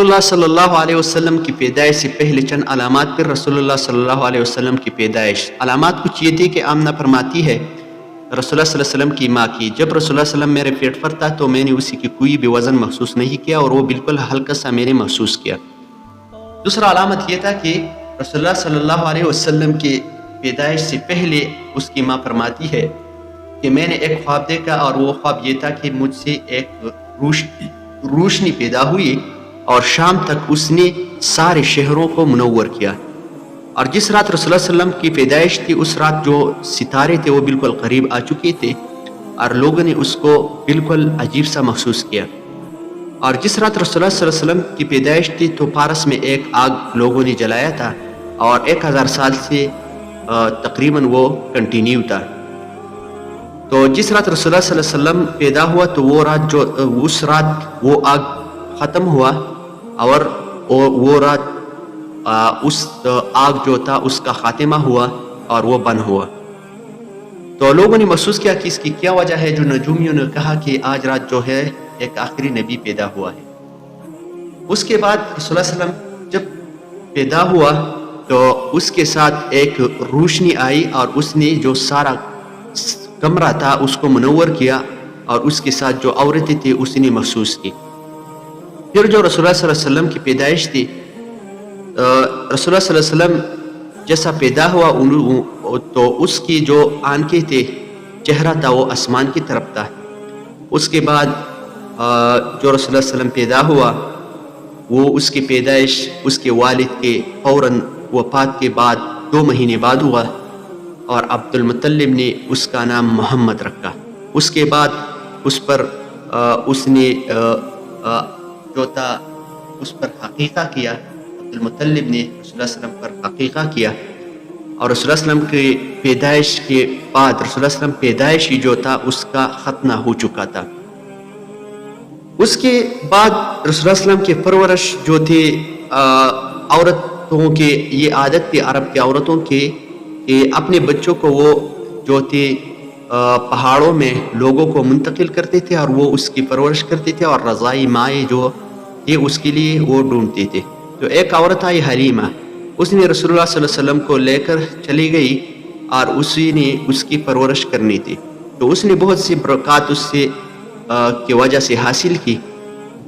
रसूलुल्लाह सल्लल्लाहु अलैहि वसल्लम की पैदाइश से पहले चंद अलामात पर रसूलुल्लाह सल्लल्लाहु अलैहि वसल्लम की पैदाइश। अलामात कुछ ये थी कि आमना फरमाती है रसूलुल्लाह सल्लल्लाहु अलैहि वसल्लम की माँ की, जब रसूलुल्लाह सल्लल्लाहु अलैहि वसल्लम मेरे पेट पर था तो मैंने उसी की कोई भी वज़न महसूस नहीं किया और वो बिल्कुल हल्का सा मैंने महसूस किया। दूसरा अलामत ये था कि रसूलुल्लाह सल्लल्लाहु अलैहि वसल्लम की पैदाइश से पहले उसकी माँ फरमाती है कि मैंने एक ख्वाब देखा और वो ख्वाब ये था कि मुझसे एक रोशनी पैदा हुई और शाम तक उसने सारे शहरों को मुनव्वर किया। और जिस रात रसूलुल्लाह सल्लल्लाहु अलैहि वसल्लम की पैदाइश थी उस रात जो सितारे थे वो बिल्कुल करीब आ चुके थे और लोगों ने उसको बिल्कुल अजीब सा महसूस किया। और जिस रात रसूलुल्लाह सल्लल्लाहु अलैहि वसल्लम की पैदाइश थी तो पारस में एक आग लोगों ने जलाया था और 1000 साल से तकरीबन वो कंटिन्यू था। तो जिस रात रसूलुल्लाह सल्लल्लाहु अलैहि वसल्लम पैदा हुआ तो वो रात उस रात वो आग ख़त्म हुआ और वो रात उस आग जो था उसका खात्मा हुआ और वो बंद हुआ। तो लोगों ने महसूस किया कि इसकी क्या वजह है। जो नजूमियों ने कहा कि आज रात जो है एक आखिरी नबी पैदा हुआ है। उसके बाद रसूलुल्लाह सल्लल्लाहु अलैहि वसल्लम जब पैदा हुआ तो उसके साथ एक रोशनी आई और उसने जो सारा कमरा था उसको मुनव्वर किया और उसके साथ जो औरतें थी उसने महसूस की। फिर जो रसूलुल्लाह सल्लल्लाहु अलैहि वसल्लम की पैदाइश थी, रसूलुल्लाह सल्लल्लाहु अलैहि वसल्लम जैसा पैदा हुआ तो उसकी जो आंखें थे, चेहरा था वो आसमान की तरफ था। उसके बाद जो रसूलुल्लाह सल्लल्लाहु अलैहि वसल्लम पैदा हुआ वो उसकी पैदाइश उसके वालिद के फौरन वफ़ात के बाद 2 महीने बाद हुआ और अब्दुल मुत्तलिब ने उसका नाम मोहम्मद रखा। उसके बाद उस पर उसने जो था उस पर हकीका किया। अब्दुल मुत्तलिब ने रसूलुल्लाह सल्लल्लाहु अलैहि वसल्लम पर हकीका किया और रसूलुल्लाह सल्लल्लाहु अलैहि वसल्लम की पैदाइश के बाद रसूलुल्लाह सल्लल्लाहु अलैहि वसल्लम पैदाइश ही जो था उसका खतना हो चुका था। उसके बाद रसूलुल्लाह सल्लल्लाहु अलैहि वसल्लम की परवरिश जो थी, औरतों के ये आदत थी अरब की औरतों के कि अपने बच्चों को वो जो थे पहाड़ों में लोगों को मुंतकिल करते थे और वो उसकी परवरिश करते थे और रज़ाई माए जो थे उसके लिए वो ढूंढते थे। तो एक औरत आई हलीमा, उसने रसूलुल्लाह सल्लल्लाहु अलैहि वसल्लम को लेकर चली गई और उसी ने उसकी परवरिश करनी थी। तो उसने बहुत सी बरक़ात उससे की वजह से हासिल की।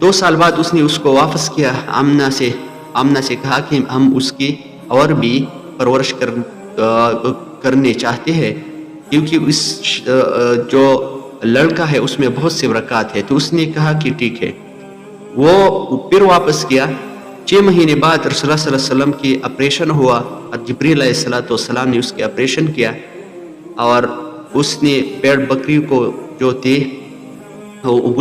2 साल बाद उसने उसको वापस किया। आमना से कहा कि हम उसकी और भी परवरिश करने चाहते हैं क्योंकि इस जो लड़का है उसमें बहुत सी बरक़ात है। तो उसने कहा कि ठीक है। वो फिर वापस किया। 6 महीने बाद रसूलुल्लाह सल्लल्लाहु अलैहि वसल्लम की ऑपरेशन हुआ और जिब्रील अलैहिस्सलाम ने उसके ऑपरेशन किया और उसने भेड़ बकरी को जो थे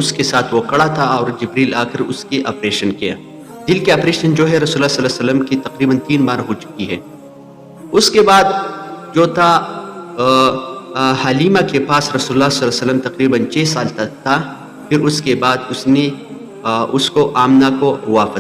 उसके साथ वो खड़ा था और जिब्रील आकर उसकी ऑपरेशन किया। दिल के ऑपरेशन जो है रसूलुल्लाह सल्लल्लाहु अलैहि वसल्लम की तकरीबन 3 बार हो चुकी है। उसके बाद जो था हलीमा के पास रसूलुल्लाह सल्लल्लाहु अलैहि वसल्लम तकरीबन 6 साल तक था। फिर उसके बाद उसने उसको आमना को वापस